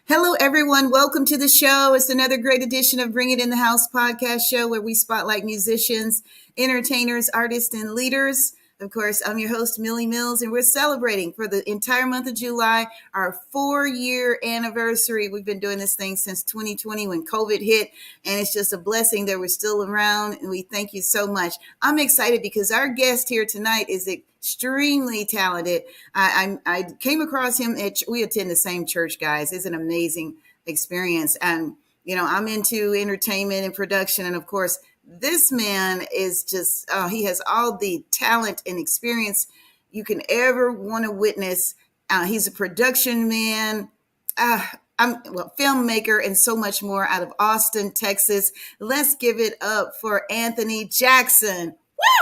Hello, everyone. Welcome to the show. It's another great edition of Bring It in the House podcast show where we spotlight musicians, entertainers, artists, and leaders. Of course, I'm your host, Millie Mills, and we're celebrating for the entire month of July our 4-year anniversary. We've been doing this thing since 2020 when COVID hit, and it's just a blessing that we're still around, and we thank you so much. I'm excited because our guest here tonight is extremely talented. I came across him we attend the same church, guys. It's an amazing experience. And, I'm into entertainment and production. And of course, this man is just, he has all the talent and experience you can ever want to witness. He's a production man. Filmmaker and so much more out of Austin, Texas. Let's give it up for Anthony Jackson.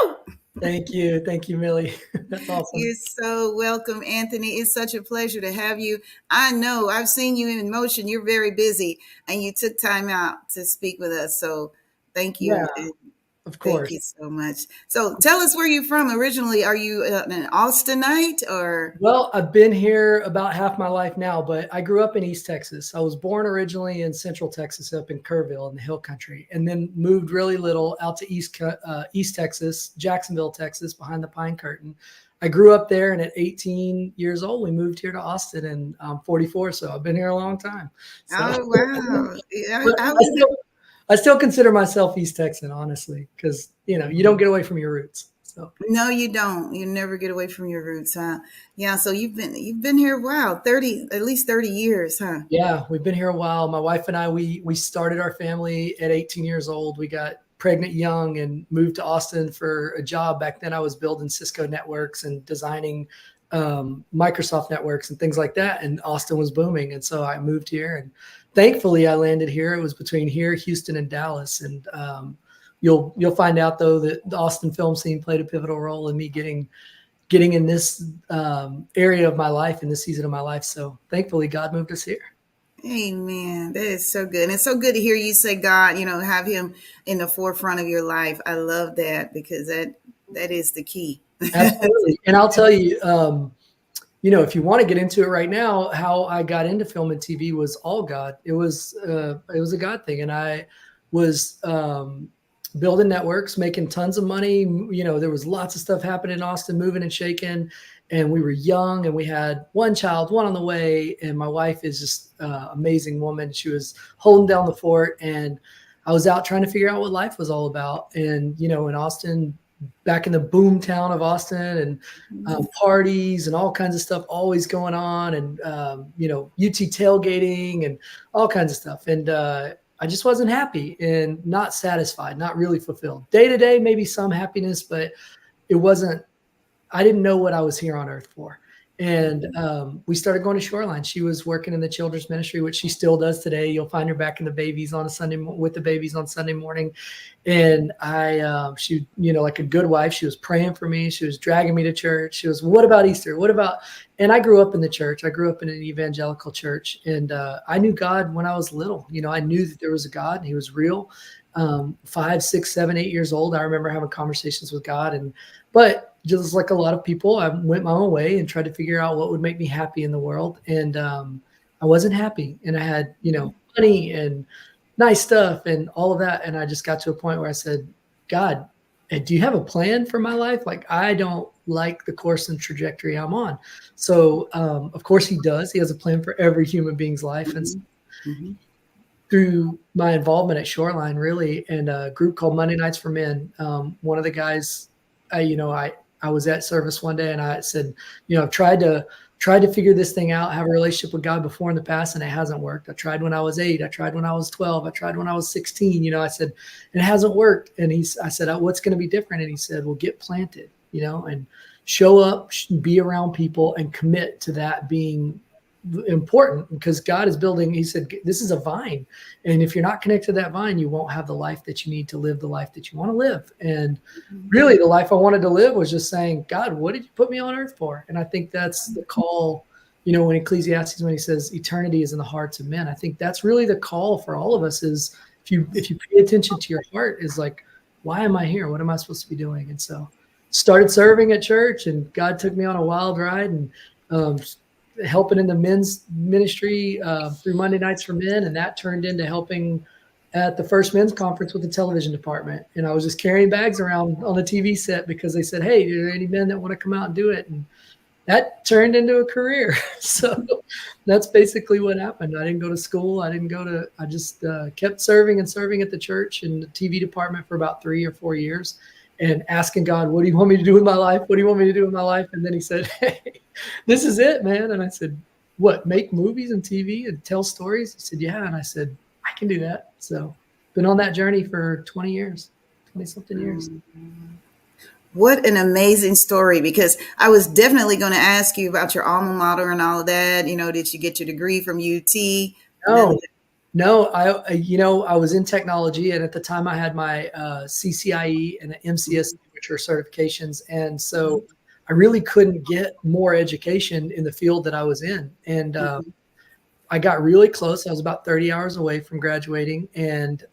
Woo! Thank you. Thank you, Millie. That's awesome. You're so welcome, Anthony. It's such a pleasure to have you. I know I've seen you in motion. You're very busy and you took time out to speak with us. So thank you. Yeah, of course. Thank you so much. So tell us where you're from originally. Are you an Austinite or? Well, I've been here about half my life now, but I grew up in East Texas. I was born originally in Central Texas up in Kerrville in the Hill Country, and then moved really little out to East Texas, Jacksonville, Texas, behind the Pine Curtain. I grew up there, and at 18 years old, we moved here to Austin, and I'm 44, so I've been here a long time. So. Oh, wow. I still consider myself East Texan, honestly, because, you don't get away from your roots. So. No, you don't. You never get away from your roots, huh? Yeah. So you've been here, wow, at least 30 years, huh? Yeah, we've been here a while. My wife and I, we started our family at 18 years old. We got pregnant young and moved to Austin for a job. Back then I was building Cisco networks and designing Microsoft networks and things like that. And Austin was booming. And so I moved here, and thankfully I landed here. It was between here, Houston, and Dallas. And you'll find out though that the Austin film scene played a pivotal role in me getting in this area of my life, in this season of my life. So thankfully God moved us here. Amen. That is so good. And it's so good to hear you say God, have him in the forefront of your life. I love that because that is the key. Absolutely. And I'll tell you, if you want to get into it right now, how I got into film and TV was all God. It was a God thing. And I was building networks, making tons of money. There was lots of stuff happening in Austin, moving and shaking. And we were young, and we had one child, one on the way. And my wife is just an amazing woman. She was holding down the fort. And I was out trying to figure out what life was all about. And, in Austin, back in the boom town of Austin, and parties and all kinds of stuff always going on, and UT tailgating and all kinds of stuff. And I just wasn't happy and not satisfied, not really fulfilled. Day to day, maybe some happiness, but it wasn't. I didn't know what I was here on earth for. And we started going to Shoreline. She was working in the children's ministry, which she still does today. You'll find her back in the babies on a Sunday with the babies on Sunday morning. And she, like a good wife, she was praying for me. She was dragging me to church. She was, what about Easter? And I grew up in the church. I grew up in an evangelical church, and I knew God when I was little. I knew that there was a God, and he was real. 5, 6, 7, 8 years old, I remember having conversations with God. But just like a lot of people, I went my own way and tried to figure out what would make me happy in the world. And I wasn't happy. And I had, money and nice stuff and all of that. And I just got to a point where I said, God, do you have a plan for my life? Like, I don't like the course and trajectory I'm on. So, of course he does. He has a plan for every human being's life. Mm-hmm. And through my involvement at Shoreline, really, and a group called Monday Nights for Men, one of the guys, I was at service one day, and I said, I've tried to figure this thing out, have a relationship with God before in the past, and it hasn't worked. I tried when I was 8. I tried when I was 12. I tried when I was 16. I said, and it hasn't worked. And I said, what's going to be different? And he said, well, get planted, and show up, be around people, and commit to that being important, because God is building. He said, this is a vine. And if you're not connected to that vine, you won't have the life that you need to live the life that you want to live. And really the life I wanted to live was just saying, God, what did you put me on earth for? And I think that's the call, when Ecclesiastes, when he says eternity is in the hearts of men, I think that's really the call for all of us is if you pay attention to your heart, is like, why am I here? What am I supposed to be doing? And so started serving at church, and God took me on a wild ride, and helping in the men's ministry through Monday Nights for Men, and that turned into helping at the first men's conference with the television department. And I was just carrying bags around on the TV set because they said, "Hey, are there any men that want to come out and do it?" And that turned into a career. So that's basically what happened. I didn't go to school. I just kept serving and serving at the church in the TV department for about 3 or 4 years and asking God, "What do you want me to do with my life? What do you want me to do with my life?" And then he said, "Hey, this is it, man." And I said, "What, make movies and TV and tell stories?" He said, "Yeah." And I said, "I can do that." So been on that journey for 20 years, 20 something years. What an amazing story, because I was definitely going to ask you about your alma mater and all of that. You know, did you get your degree from UT? No, I was in technology, and at the time I had my CCIE and MCS, which are certifications. And so I really couldn't get more education in the field that I was in. And I got really close. I was about 30 hours away from graduating. And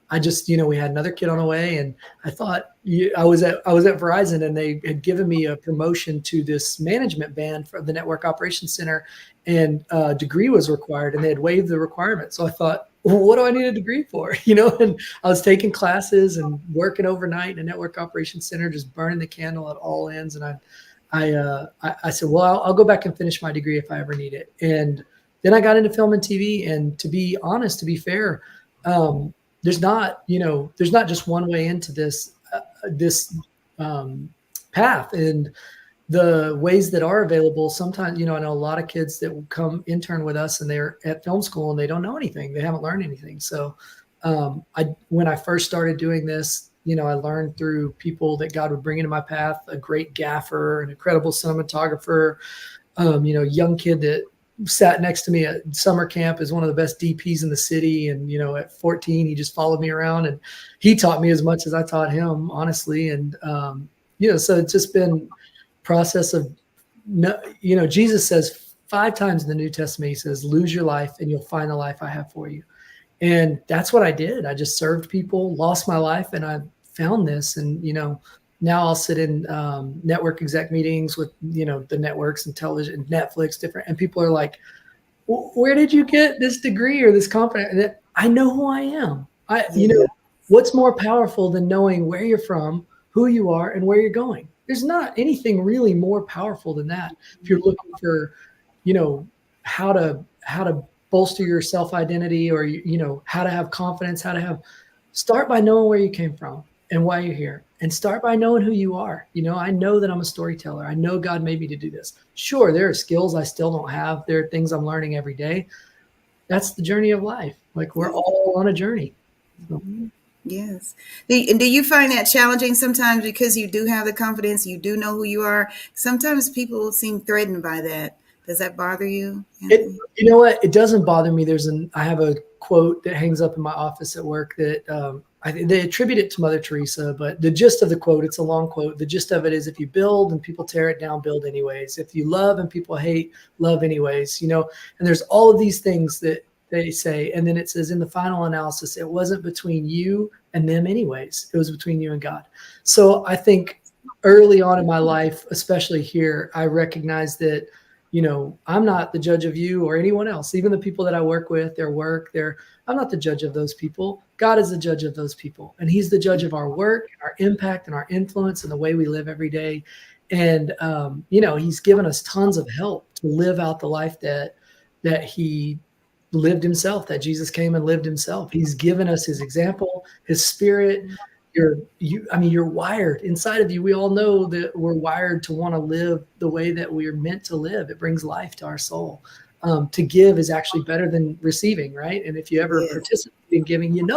I just, we had another kid on the way, and I thought I was at Verizon, and they had given me a promotion to this management band for the Network Operations Center, and a degree was required, and they had waived the requirement. So I thought, well, what do I need a degree for? And I was taking classes and working overnight in a Network Operations Center, just burning the candle at all ends. And I said, well, I'll go back and finish my degree if I ever need it. And then I got into film and TV, and to be honest, to be fair, there's not just one way into this path, and the ways that are available. Sometimes, I know a lot of kids that will come intern with us, and they're at film school and they don't know anything. They haven't learned anything. So when I first started doing this, I learned through people that God would bring into my path, a great gaffer, an incredible cinematographer, young kid that sat next to me at summer camp is one of the best DPs in the city. And, at 14, he just followed me around, and he taught me as much as I taught him, honestly. And, so it's just been process of, Jesus says 5 times in the New Testament, he says, "Lose your life and you'll find the life I have for you." And that's what I did. I just served people, lost my life, and I found this. And, now I'll sit in network exec meetings with, the networks and television, Netflix, different. And people are like, "Where did you get this degree or this confidence?" And I know who I am. What's more powerful than knowing where you're from, who you are, and where you're going? There's not anything really more powerful than that. If you're looking for, how to bolster your self-identity, or, how to have confidence, start by knowing where you came from and why you're here. And start by knowing who you are. I know that I'm a storyteller. I know God made me to do this. Sure, there are skills I still don't have. There are things I'm learning every day. That's the journey of life. Like, we're all on a journey. So. Yes. And do you find that challenging sometimes, because you do have the confidence, you do know who you are? Sometimes people seem threatened by that. Does that bother you? You know what? It doesn't bother me. I have a quote that hangs up in my office at work that they attribute it to Mother Teresa, but the gist of the quote, it's a long quote. The gist of it is, if you build and people tear it down, build anyways. If you love and people hate, love anyways, and there's all of these things that they say. And then it says, in the final analysis, it wasn't between you and them anyways. It was between you and God. So I think early on in my life, especially here, I recognized that, I'm not the judge of you or anyone else, even the people that I work with, I'm not the judge of those people. God is the judge of those people. And he's the judge of our work, our impact, and our influence, and the way we live every day. And, he's given us tons of help to live out the life that he lived himself, that Jesus came and lived himself. He's given us his example, his spirit. You're wired inside of you. We all know that we're wired to want to live the way that we're meant to live. It brings life to our soul. To give is actually better than receiving, right? And if you ever participate in giving, and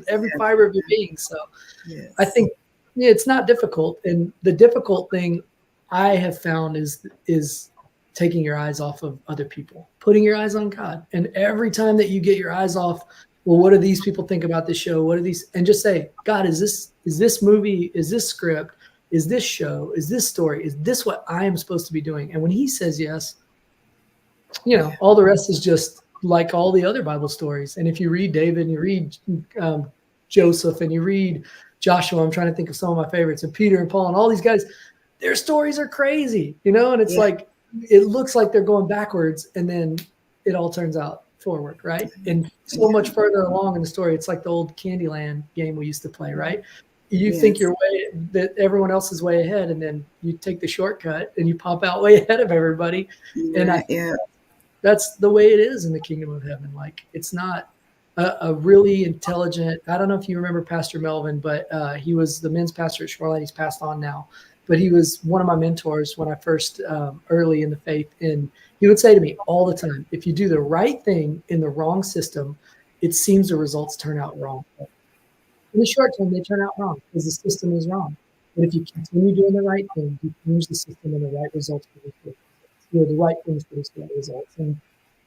every fiber of your being. So I think it's not difficult. And the difficult thing I have found is taking your eyes off of other people, putting your eyes on God. And every time that you get your eyes off, well, what do these people think about this show? What are these? And just say, God, is this movie, is this script, is this show, is this story, is this what I am supposed to be doing? And when he says yes, all the rest is just like all the other Bible stories. And if you read David and you read Joseph and you read Joshua, I'm trying to think of some of my favorites, and Peter and Paul and all these guys, their stories are crazy, and it's like, it looks like they're going backwards, and then it all turns out forward, right? And so much further along in the story, it's like the old Candyland game we used to play, right? You think you're that everyone else is way ahead, and then you take the shortcut and you pop out way ahead of everybody. And that's the way it is in the kingdom of heaven. Like, it's not a really intelligent, I don't know if you remember Pastor Melvin, but he was the men's pastor at Shoreline. He's passed on now, but he was one of my mentors when I first early in the faith. And he would say to me all the time, if you do the right thing in the wrong system, it seems the results turn out wrong. In the short term, they turn out wrong because the system is wrong. But if you continue doing the right thing, you change the system, and the right results produce good results. The right things produce good results. And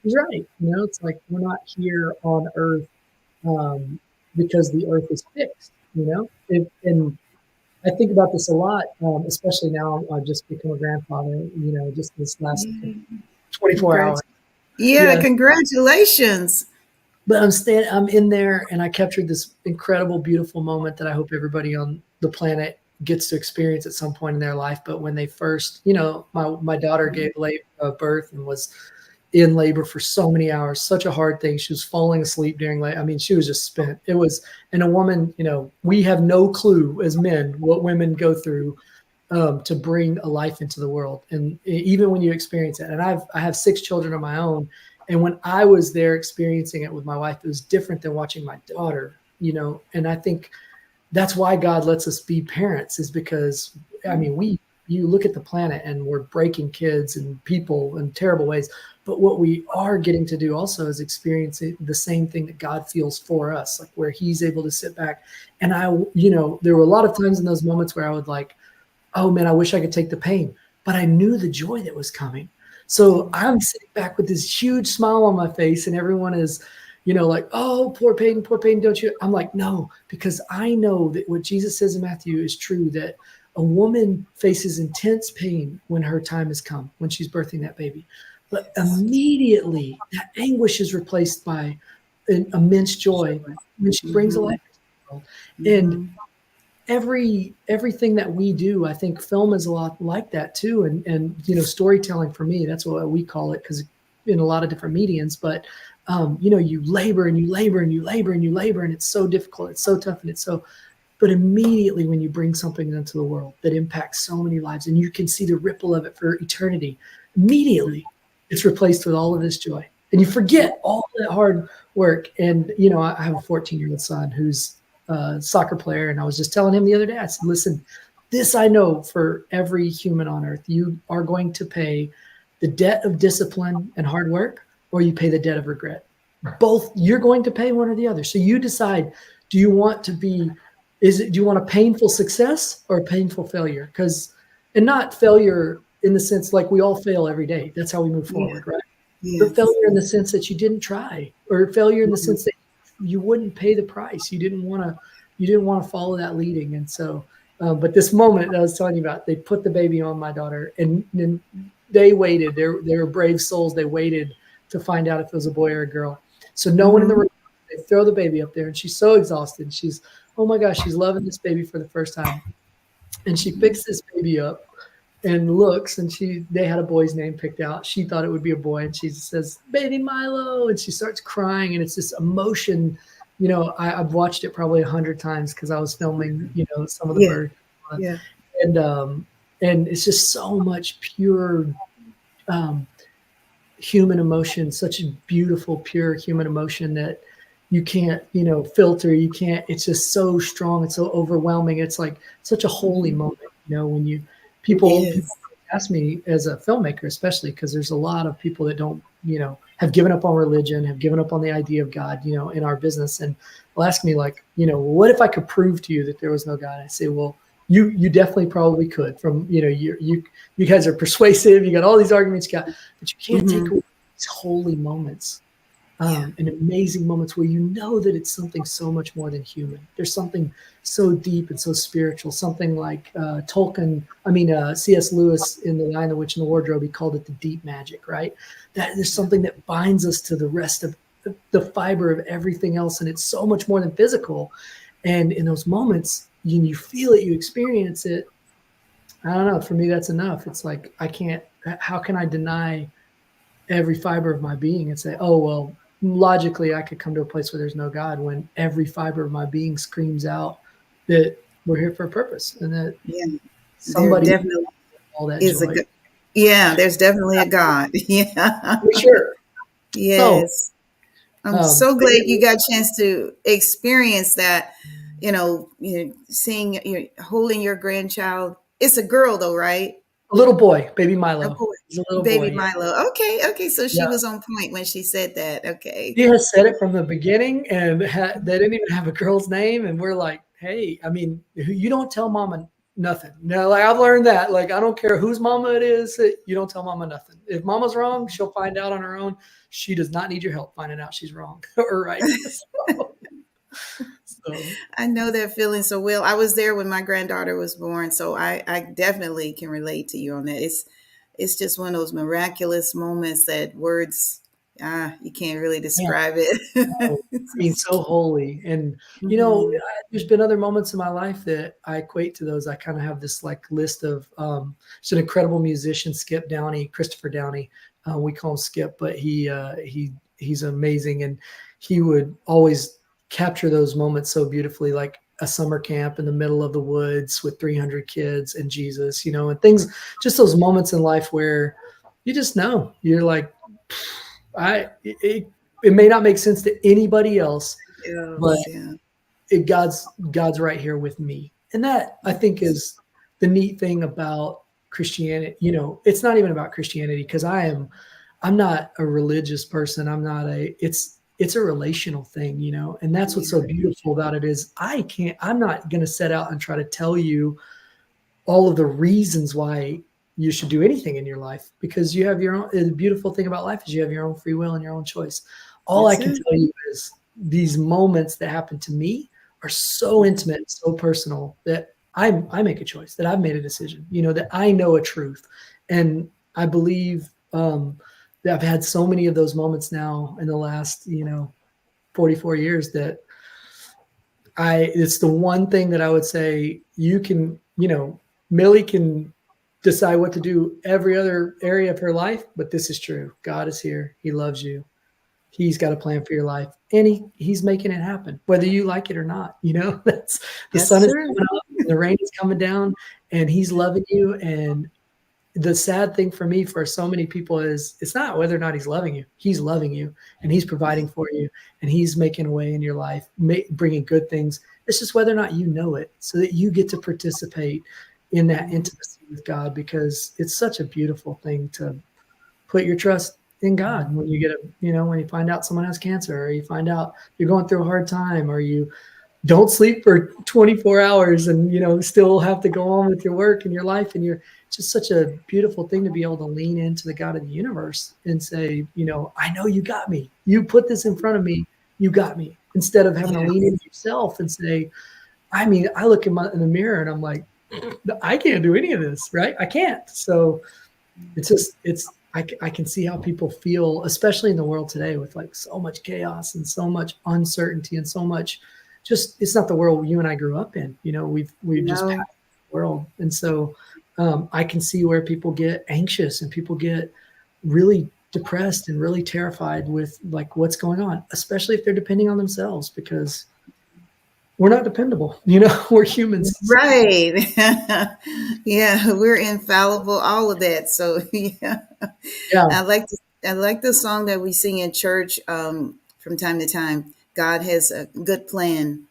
he's right. It's like, we're not here on earth because the earth is fixed. And I think about this a lot, especially now I've just become a grandfather, just this last 24 hours. Yeah, congratulations. But I'm in there, and I captured this incredible, beautiful moment that I hope everybody on the planet gets to experience at some point in their life. But when they first, my daughter gave birth and was in labor for so many hours, such a hard thing. She was falling asleep during labor. I mean, she was just spent. It was, and a woman, we have no clue as men what women go through to bring a life into the world. And even when you experience it, and I have 6 children of my own. And when I was there experiencing it with my wife, it was different than watching my daughter, and I think that's why God lets us be parents, is because, I mean, you look at the planet and we're breaking kids and people in terrible ways. But what we are getting to do also is experience the same thing that God feels for us, like where he's able to sit back. And there were a lot of times in those moments where I would like, oh man, I wish I could take the pain, but I knew the joy that was coming. So I'm sitting back with this huge smile on my face, and everyone is, like, oh, poor Peyton, don't you? I'm like, no, because I know that what Jesus says in Matthew is true, that a woman faces intense pain when her time has come, when she's birthing that baby. But immediately that anguish is replaced by an immense joy when she brings a life into the world. And everything that we do, I think film is a lot like that too. And storytelling, for me, that's what we call it, because in a lot of different mediums, but you labor and you labor and you labor and you labor, and it's so difficult, it's so tough, and but immediately when you bring something into the world that impacts so many lives, and you can see the ripple of it for eternity, immediately it's replaced with all of this joy, and you forget all that hard work. And I have a 14-year-old son who's soccer player, and I was just telling him the other day, I said, listen, this I know for every human on earth, you are going to pay the debt of discipline and hard work, or you pay the debt of regret. Both, you're going to pay one or the other. So you decide, do you want a painful success or a painful failure? And not failure in the sense like we all fail every day. That's how we move forward, right? Yes. But failure in the sense that you didn't try, or failure in the sense that you wouldn't pay the price. You didn't want to follow that leading. And so, but this moment that I was telling you about, they put the baby on my daughter, and they waited. They were brave souls. They waited to find out if it was a boy or a girl. So no one in the room, they throw the baby up there, and she's so exhausted. She's, oh my gosh, she's loving this baby for the first time. And she picks this baby up and looks, and they had a boy's name picked out. She thought it would be a boy, and she says, baby Milo, and she starts crying, and it's this emotion. I've watched it probably 100 times because I was filming, some of the birds. Yeah. And it's just so much pure human emotion, such a beautiful, pure human emotion that you can't, filter. You can't, it's just so strong. It's so overwhelming. It's like such a holy moment, when people ask me as a filmmaker, especially because there's a lot of people that don't, have given up on religion, have given up on the idea of God, in our business. And will ask me like, what if I could prove to you that there was no God? I say, well, you definitely probably could. From, you guys are persuasive. You got all these arguments, but you can't take away these holy moments. And amazing moments where that it's something so much more than human. There's something so deep and so spiritual, something like C.S. Lewis in The Lion, the Witch, and the Wardrobe, he called it the deep magic, right? That there's something that binds us to the rest of the fiber of everything else, and it's so much more than physical. And in those moments, you feel it, you experience it. I don't know. For me, that's enough. It's like I can't how can I deny every fiber of my being and say, oh, well, logically I could come to a place where there's no God, when every fiber of my being screams out that we're here for a purpose and that Yeah, there somebody definitely all that is a joy. good. Yeah, there's definitely a God. Yeah. For sure. So, Yes. I'm so glad you got a chance to experience that, seeing you holding your grandchild. It's a girl though, right? a little boy, baby A Milo. boy. He's a little Baby boy. Milo. Okay, okay. So she Yeah. was on point when she said that. Okay. He has said it from the beginning, and they didn't even have a girl's name. And we're like, hey, I mean, you don't tell mama nothing. No, like I've learned that. Like, I don't care whose mama it is, you don't tell mama nothing. If mama's wrong, she'll find out on her own. She does not need your help finding out she's wrong or right. So. I know that feeling so well. I was there when my granddaughter was born, so I definitely can relate to you on that. It's just one of those miraculous moments that words you can't really describe it. I mean, so holy. And Mhm. there's been other moments in my life that I equate to those. I kind of have this like list of it's an incredible musician, Skip Downey, Christopher Downey. We call him Skip, but he's amazing, and he would always capture those moments so beautifully, like a summer camp in the middle of the woods with 300 kids and Jesus, and things, just those moments in life where you just know you're like, it may not make sense to anybody else, but Yes, yeah. God's right here with me. And that, I think, is the neat thing about Christianity. It's not even about Christianity, because I'm not a religious person. It's a relational thing, and that's what's so beautiful about it is I'm not going to set out and try to tell you all of the reasons why you should do anything in your life, because you have your own. The beautiful thing about life is you have your own free will and your own choice. All I can tell you is these moments that happen to me are so intimate, so personal, that I make a choice, that I've made a decision, that I know a truth. And I believe that I've had so many of those moments now in the last, 44 years, that it's the one thing that I would say you can, Millie can decide what to do every other area of her life, but this is true. God is here. He loves you. He's got a plan for your life, and he's making it happen, whether you like it or not. That's the sun is coming up, and the rain is coming down, and he's loving you. And the sad thing for me, for so many people, is it's not whether or not he's loving you. He's loving you, and he's providing for you, and he's making a way in your life, bringing good things. It's just whether or not you know it, so that you get to participate in that intimacy with God, because it's such a beautiful thing to put your trust in God when you when you find out someone has cancer, or you find out you're going through a hard time, or you don't sleep for 24 hours and, still have to go on with your work and your life. And it's just such a beautiful thing to be able to lean into the God of the universe and say, I know you got me. You put this in front of me. You got me. Instead of having to lean into yourself and say, I look in the mirror and I'm like, I can't do any of this, right? I can't. So I can see how people feel, especially in the world today, with like so much chaos and so much uncertainty and so much it's not the world you and I grew up in. We've just passed the world. And so I can see where people get anxious and people get really depressed and really terrified with like what's going on, especially if they're depending on themselves, because we're not dependable. We're humans. Right. Yeah, we're infallible, all of that. So yeah. I like the song that we sing in church from time to time. God has a good plans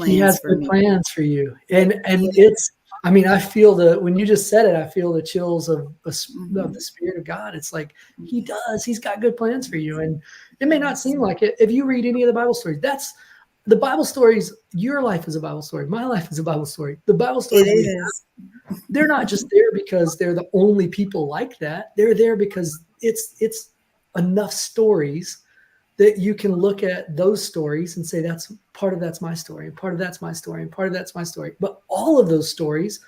He has for good me. plans for you. And it's, I feel when you just said it, I feel the chills of the Spirit of God. It's like, he's got good plans for you. And it may not seem like it. If you read any of the Bible stories, the Bible stories, your life is a Bible story. My life is a Bible story. The Bible stories, they're not just there because they're the only people like that. They're there because it's enough stories that you can look at those stories and say, that's my story, and part of that's my story, and part of that's my story. But all of those stories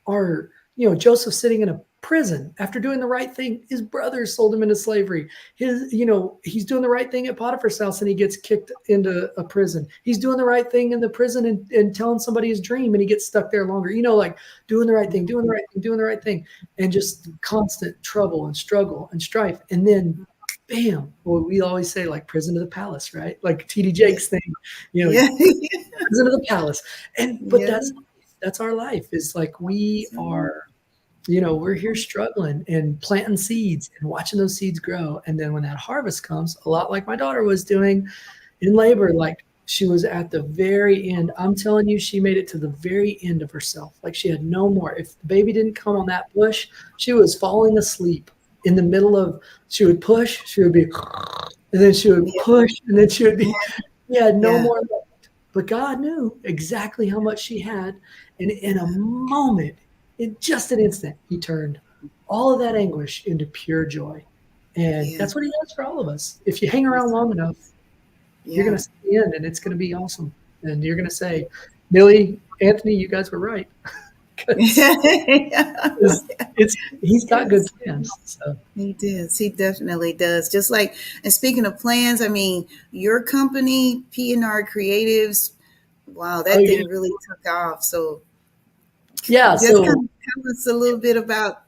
are, Joseph sitting in a prison after doing the right thing. His brothers sold him into slavery. He's doing the right thing at Potiphar's house and he gets kicked into a prison. He's doing the right thing in the prison and telling somebody his dream and he gets stuck there longer. Like doing the right thing, doing the right thing, doing the right thing, and just constant trouble and struggle and strife. And then bam, well, we always say like prison to the palace, right? Like TD Jakes thing, Yeah. prison to the palace. But Yeah. that's our life. Is like we are, we're here struggling and planting seeds and watching those seeds grow. And then when that harvest comes, a lot like my daughter was doing in labor, like she was at the very end. I'm telling you, she made it to the very end of herself. Like she had no more. If the baby didn't come on that push, she was falling asleep in the middle of, she would push, she would be, and then she would push, and then she would be, no more left. But God knew exactly how much she had. And in a moment, in just an instant, he turned all of that anguish into pure joy. And that's what he does for all of us. If you hang around long enough, you're going to see the end and it's going to be awesome. And you're going to say, Millie, Anthony, you guys were right. He's got good plans. So. He does. He definitely does. Just like, and speaking of plans, I mean, your company, P&R Creatives, wow, that thing really took off. So just tell us a little bit about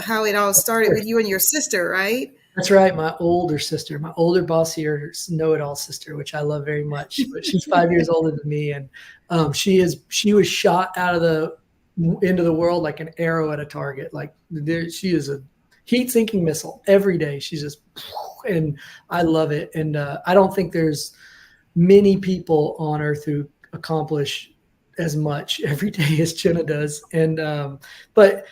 how it all started with you and your sister, right? That's right. My older sister, my older bossier know-it-all sister, which I love very much, but she's 5 years older than me. And she was shot out of into the world like an arrow at a target. Like she is a heat-sinking missile every day. She's just, and I love it. And I don't think there's many people on earth who accomplish as much every day as Jenna does. And but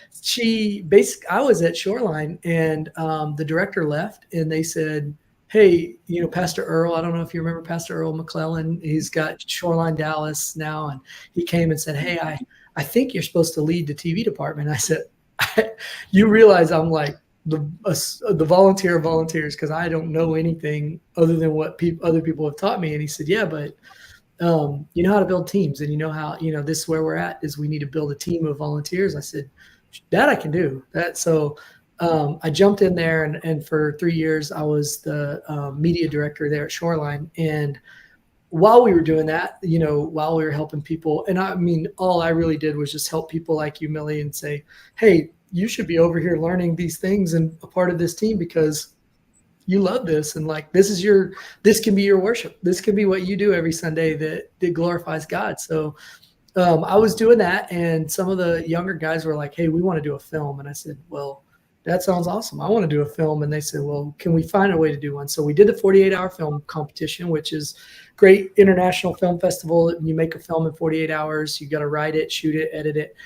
I was at Shoreline and the director left and they said, hey, Pastor Earl, I don't know if you remember Pastor Earl McClellan, he's got Shoreline Dallas now, and he came and said, hey, I think you're supposed to lead the TV department. I said, you realize I'm like the volunteer of volunteers because I don't know anything other than what other people have taught me. And he said, yeah, but you know how to build teams, and you know how, this is where we're at, is we need to build a team of volunteers. I said, that I can do that. So I jumped in there and for 3 years I was the media director there at Shoreline. And while we were doing that, while we were helping people, and I mean, all I really did was just help people like you, Millie, and say, hey, you should be over here learning these things and a part of this team because you love this. And like, this can be your worship. This can be what you do every Sunday that glorifies God. So I was doing that. And some of the younger guys were like, hey, we want to do a film. And I said, well, that sounds awesome. I want to do a film. And they said, well, can we find a way to do one? So we did the 48-hour film competition, which is great international film festival. You make a film in 48 hours. You got to write it, shoot it, edit it.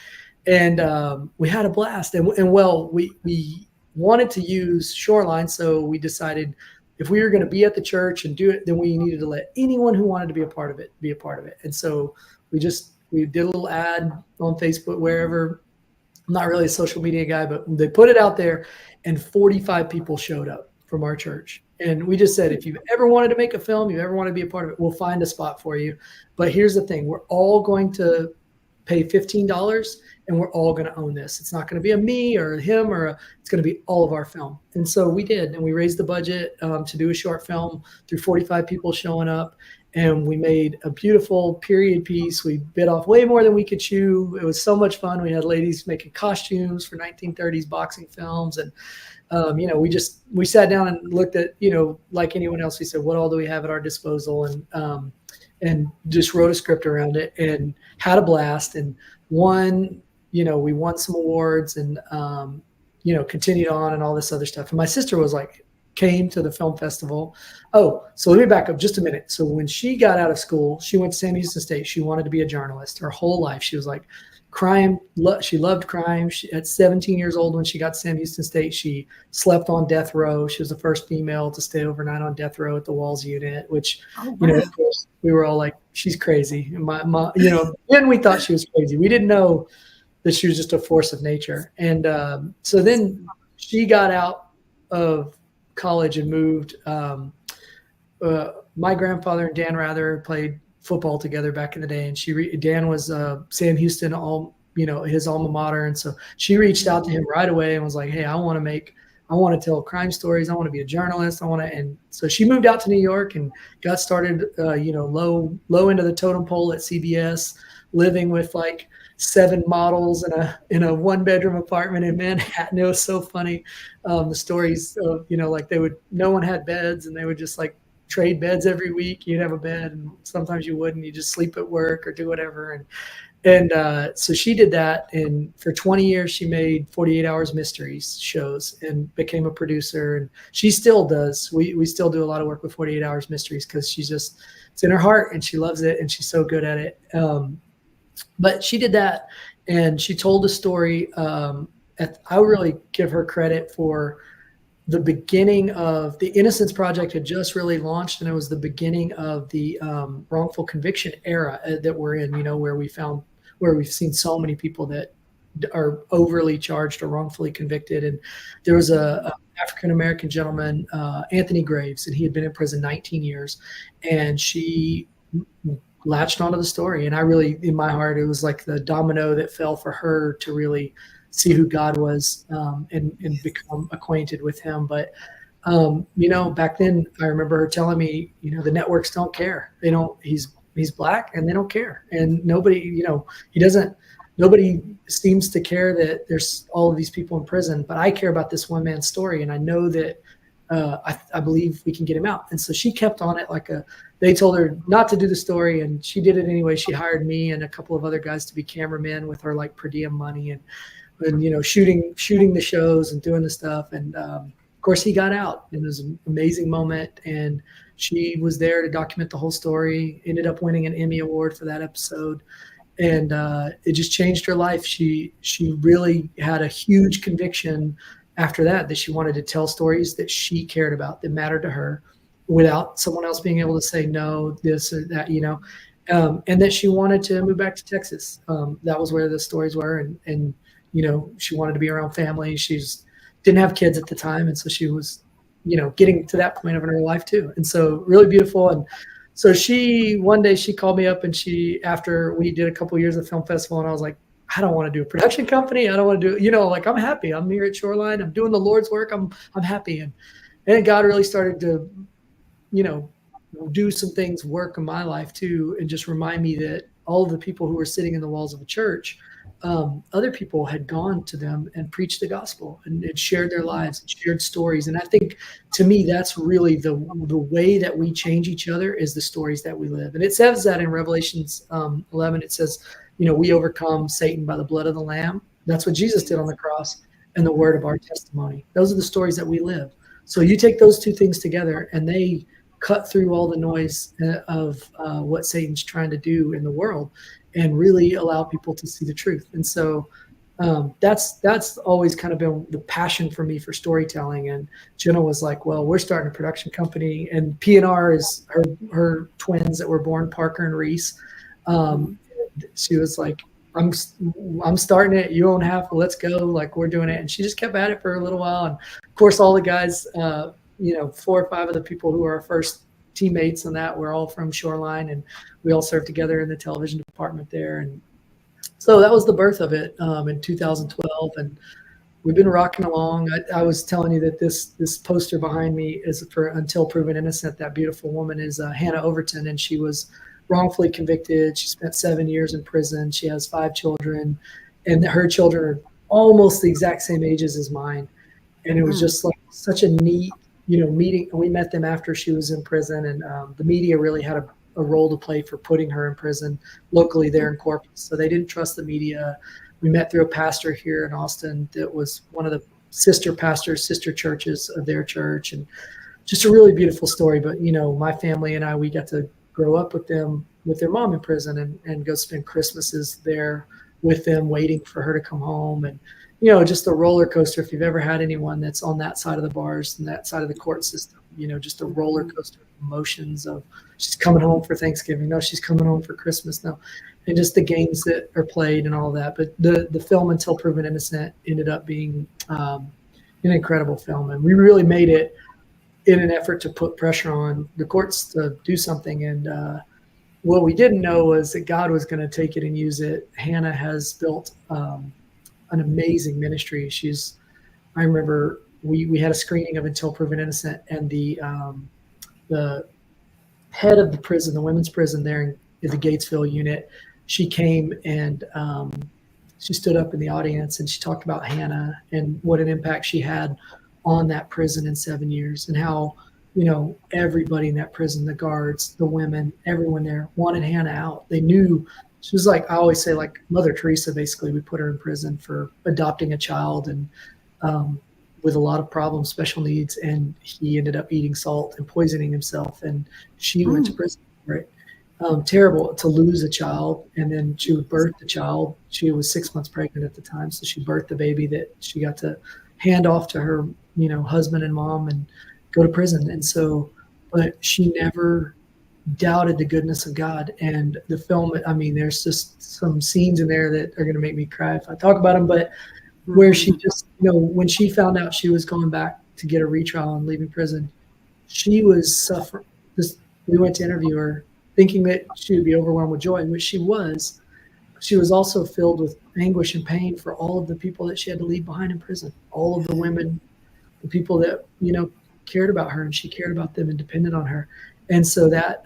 And we had a blast. And we wanted to use Shoreline. So we decided if we were going to be at the church and do it, then we needed to let anyone who wanted to be a part of it, be a part of it. And so we did a little ad on Facebook, wherever. I'm not really a social media guy, but they put it out there and 45 people showed up from our church. And we just said, if you've ever wanted to make a film, you ever want to be a part of it, we'll find a spot for you. But here's the thing. We're all going to pay $15 and we're all going to own this. It's not going to be a me or a him it's going to be all of our film. And so we did, and we raised the budget to do a short film through 45 people showing up. And we made a beautiful period piece. We bit off way more than we could chew. It was so much fun. We had ladies making costumes for 1930s boxing films. And, we sat down and looked at, like anyone else, we said, what all do we have at our disposal? And just wrote a script around it and had a blast. And we won some awards and, continued on and all this other stuff. And my sister came to the film festival. Oh, so let me back up just a minute. So when she got out of school, she went to Sam Houston State. She wanted to be a journalist her whole life. She was like crime. She loved crime. At 17 years old, when she got to Sam Houston State, she slept on death row. She was the first female to stay overnight on death row at the Walls unit, which, of course, we were all like, she's crazy. And my mom, then we thought she was crazy. We didn't know that she was just a force of nature. And so then she got out of college and moved. My grandfather and Dan Rather played football together back in the day, and Dan was Sam Houston his alma mater. And so she reached out to him right away and was like, hey, I want to tell crime stories. I want to be a journalist. And so she moved out to New York and got started, low into the totem pole at CBS, living with like 7 models in a 1-bedroom apartment in Manhattan. It was so funny. The stories of, like no one had beds, and they would just like trade beds every week. You'd have a bed, and sometimes you wouldn't. You just sleep at work or do whatever. And so she did that. And for 20 years, she made 48 Hours Mysteries shows and became a producer. And she still does. We still do a lot of work with 48 Hours Mysteries because it's in her heart and she loves it and she's so good at it. But she did that, and she told a story. I really give her credit for the beginning of the Innocence Project had just really launched, and it was the beginning of the wrongful conviction era that we're in. Where we've seen so many people that are overly charged or wrongfully convicted. And there was a African American gentleman, Anthony Graves, and he had been in prison 19 years, and she latched onto the story. And I really, in my heart, it was like the domino that fell for her to really see who God was, and become acquainted with him. But, back then I remember her telling me, the networks don't care. They don't, he's Black and they don't care. And nobody seems to care that there's all of these people in prison, but I care about this one man's story. And I know that, I believe we can get him out. And so she kept on it they told her not to do the story, and she did it anyway. She hired me and a couple of other guys to be cameramen with her like per diem money, and shooting the shows and doing the stuff. And of course he got out. It was an amazing moment, and she was there to document the whole story, ended up winning an Emmy Award for that episode. And it just changed her life. She really had a huge conviction after that she wanted to tell stories that she cared about, that mattered to her, without someone else being able to say no, this or that, and that she wanted to move back to Texas. That was where the stories were. And she wanted to be around family. Didn't have kids at the time. And so she was, getting to that point of her life too. And so really beautiful. And so one day she called me up, and after we did a couple of years of film festival, and I was like, I don't want to do a production company. I don't want to do, I'm happy. I'm here at Shoreline. I'm doing the Lord's work. I'm happy. And God really started to, do some things, work in my life too, and just remind me that all of the people who were sitting in the walls of a church, other people had gone to them and preached the gospel and had shared their lives and shared stories. And I think, to me, that's really the way that we change each other, is the stories that we live. And it says that in Revelations 11, it says, we overcome Satan by the blood of the Lamb. That's what Jesus did on the cross, and the word of our testimony. Those are the stories that we live. So you take those two things together, and they cut through all the noise of what Satan's trying to do in the world, and really allow people to see the truth. And so that's always kind of been the passion for me for storytelling. And Jenna was like, well, we're starting a production company, and P&R is her twins that were born, Parker and Reese. She was like, I'm starting it. You own half. Let's go. Like, we're doing it. And she just kept at it for a little while. And of course, all the guys, 4 or 5 of the people who were our first teammates and that were all from Shoreline, and we all served together in the television department there. And so that was the birth of it in 2012. And we've been rocking along. I was telling you that this poster behind me is for Until Proven Innocent. That beautiful woman is Hannah Overton, and she was wrongfully convicted. She spent 7 years in prison. She has 5 children, and her children are almost the exact same ages as mine. And it was just like such a neat, meeting. We met them after she was in prison, and the media really had a role to play for putting her in prison locally there in Corpus. So they didn't trust the media. We met through a pastor here in Austin that was one of the sister churches of their church, and just a really beautiful story. But, my family and I, we got to grow up with them, with their mom in prison, and go spend Christmases there with them, waiting for her to come home. And, just a roller coaster. If you've ever had anyone that's on that side of the bars and that side of the court system, just a roller coaster of emotions of, she's coming home for Thanksgiving. No, she's coming home for Christmas. No. And just the games that are played and all that. But the film Until Proven Innocent ended up being an incredible film. And we really made it in an effort to put pressure on the courts to do something. And what we didn't know was that God was going to take it and use it. Hannah has built an amazing ministry. I remember we had a screening of Until Proven Innocent, and the head of the prison, the women's prison there in the Gatesville unit, she came and she stood up in the audience and she talked about Hannah and what an impact she had on that prison in 7 years, and how, everybody in that prison, the guards, the women, everyone there wanted Hannah out. They knew she was like, I always say, like Mother Teresa. Basically, we put her in prison for adopting a child and with a lot of problems, special needs, and he ended up eating salt and poisoning himself, and she went to prison for it. Terrible to lose a child, and then she would birth the child. She was 6 months pregnant at the time, so she birthed the baby that she got to hand off to her, husband and mom, and go to prison. And so, but she never doubted the goodness of God. And the film, there's just some scenes in there that are going to make me cry if I talk about them, but where she just, when she found out she was going back to get a retrial and leaving prison, she was suffering. We went to interview her thinking that she would be overwhelmed with joy, which she was. She was also filled with anguish and pain for all of the people that she had to leave behind in prison, all of the women, the people that, cared about her, and she cared about them and depended on her. And so that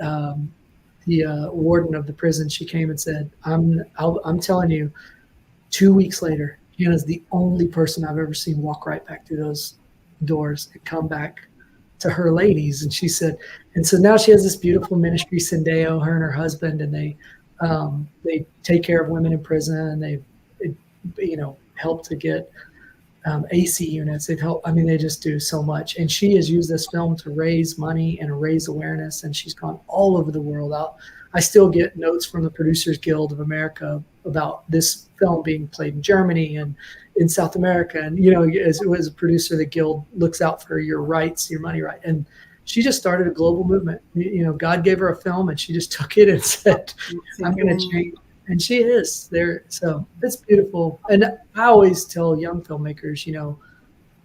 the warden of the prison, she came and said, I'm telling you, 2 weeks later, Hannah's the only person I've ever seen walk right back through those doors and come back to her ladies. And she said, and so now she has this beautiful ministry, Sendeo, her and her husband, and they take care of women in prison, and they help to get AC units. They've helped. They just do so much. And she has used this film to raise money and raise awareness, and she's gone all over the world. I still get notes from the Producers Guild of America about this film being played in Germany and in South America. And, as a producer, the Guild looks out for your rights, your money right. And she just started a global movement. God gave her a film, and she just took it and said, I'm going to change. And she is there. So it's beautiful. And I always tell young filmmakers,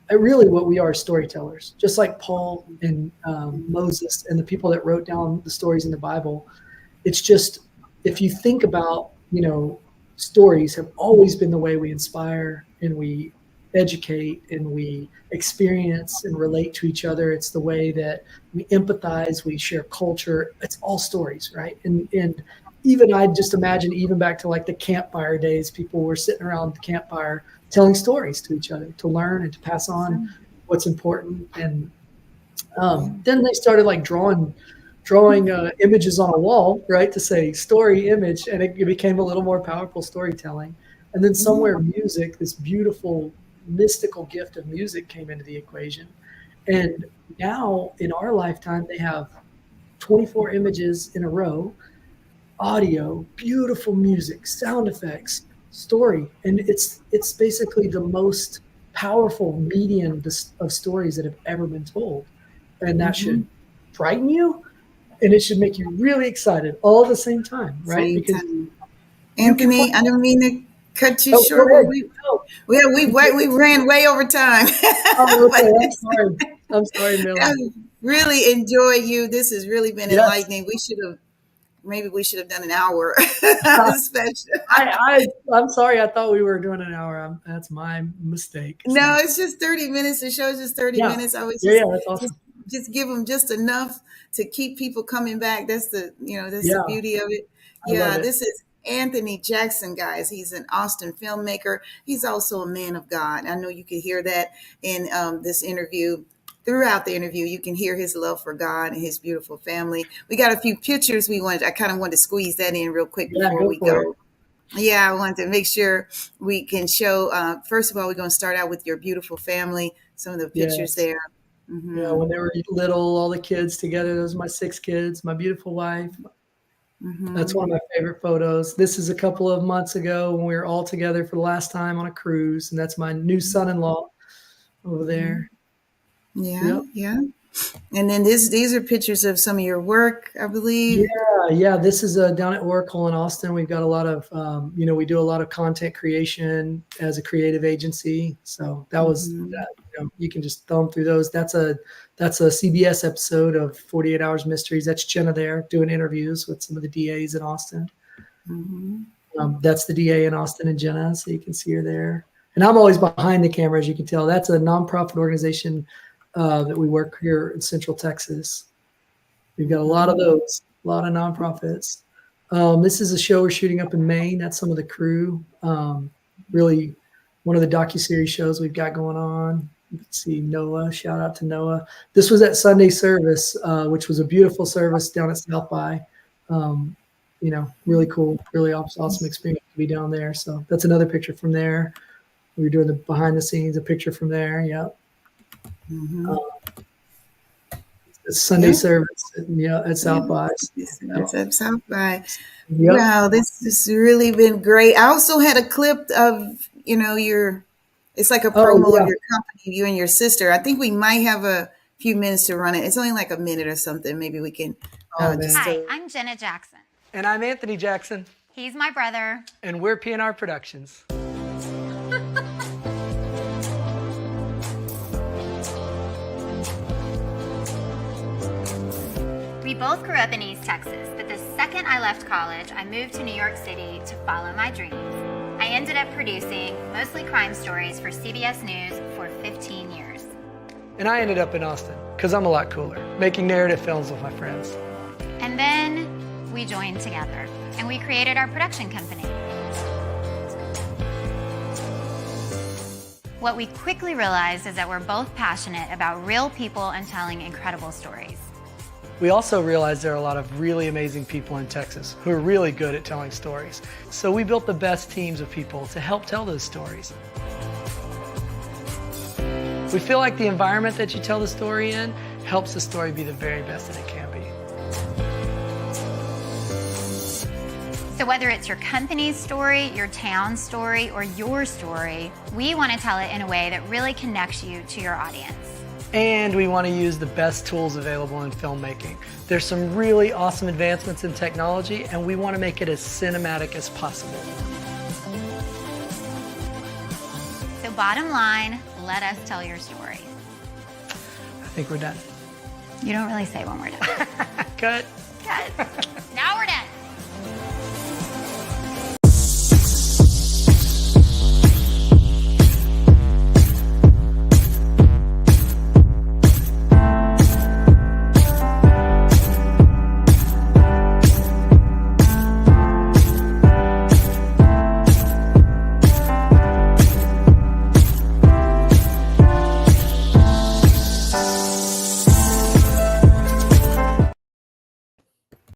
really what we are is storytellers, just like Paul and Moses and the people that wrote down the stories in the Bible. It's just, if you think about, stories have always been the way we inspire and we educate and we experience and relate to each other. It's the way that we empathize, we share culture. It's all stories, right? And even I just imagine, even back to like the campfire days, people were sitting around the campfire telling stories to each other to learn and to pass on what's important. And then they started like drawing images on a wall, right, to say story, image, and it became a little more powerful storytelling. And then somewhere music, this beautiful mystical gift of music, came into the equation. And now in our lifetime, they have 24 images in a row, audio, beautiful music, sound effects, story. And it's basically the most powerful medium of stories that have ever been told. And that should frighten you, and it should make you really excited all at the same time, right? Anthony, I don't mean to cut you short. We ran way over time. Okay. I'm sorry, Millie. I really enjoy you. This has really been enlightening. Maybe we should have done an hour special. I'm sorry. I thought we were doing an hour. That's my mistake. So. No, it's just 30 minutes. The show's just 30 minutes. I was that's awesome. Just give them just enough to keep people coming back. That's the the beauty of it. This is Anthony Jackson, guys. He's an Austin filmmaker. He's also a man of God. I know you can hear that in this interview. Throughout the interview, you can hear his love for God and his beautiful family. We got a few pictures I kind of wanted to squeeze that in real quick before we go. Yeah, I wanted to make sure we can show, first of all, we're going to start out with your beautiful family, some of the pictures there. Mm-hmm. Yeah, when they were little, all the kids together. Those are my 6 kids, my beautiful wife. Mm-hmm. That's one of my favorite photos. This is a couple of months ago when we were all together for the last time on a cruise, and that's my new son-in-law over there. Yeah. And then these are pictures of some of your work, I believe. Yeah. This is down at Oracle in Austin. We've got a lot of, we do a lot of content creation as a creative agency. So that was You can just thumb through those. That's a CBS episode of 48 Hours Mysteries. That's Jenna there doing interviews with some of the DAs in Austin. That's the DA in Austin and Jenna, so you can see her there. And I'm always behind the camera, as you can tell. That's a nonprofit organization that we work here in Central Texas. We've got a lot of those, a lot of nonprofits. This is a show we're shooting up in Maine. That's some of the crew. Really one of the docuseries shows we've got going on. You can see Noah. Shout out to Noah. This was at Sunday service, which was a beautiful service down at South by. Really cool, really awesome experience to be down there. So that's another picture from there. We were doing the behind the scenes, a picture from there. Yep. Sunday service at South by. That's at South by. Yep. Wow, this has really been great. I also had a clip of, it's like a promo of your company, you and your sister. I think we might have a few minutes to run it. It's only like a minute or something. Maybe we can. Hi, I'm Jenna Jackson. And I'm Anthony Jackson. He's my brother. And we're PNR Productions. We both grew up in East Texas, but the second I left college, I moved to New York City to follow my dreams. I ended up producing mostly crime stories for CBS News for 15 years. And I ended up in Austin, because I'm a lot cooler, making narrative films with my friends. And then we joined together, and we created our production company. What we quickly realized is that we're both passionate about real people and telling incredible stories. We also realized there are a lot of really amazing people in Texas who are really good at telling stories. So we built the best teams of people to help tell those stories. We feel like the environment that you tell the story in helps the story be the very best that it can be. So whether it's your company's story, your town's story, or your story, we want to tell it in a way that really connects you to your audience. And we want to use the best tools available in filmmaking. There's some really awesome advancements in technology, and we want to make it as cinematic as possible. So bottom line, let us tell your story. I think we're done. You don't really say when we're done. Cut. Cut. Now we're done.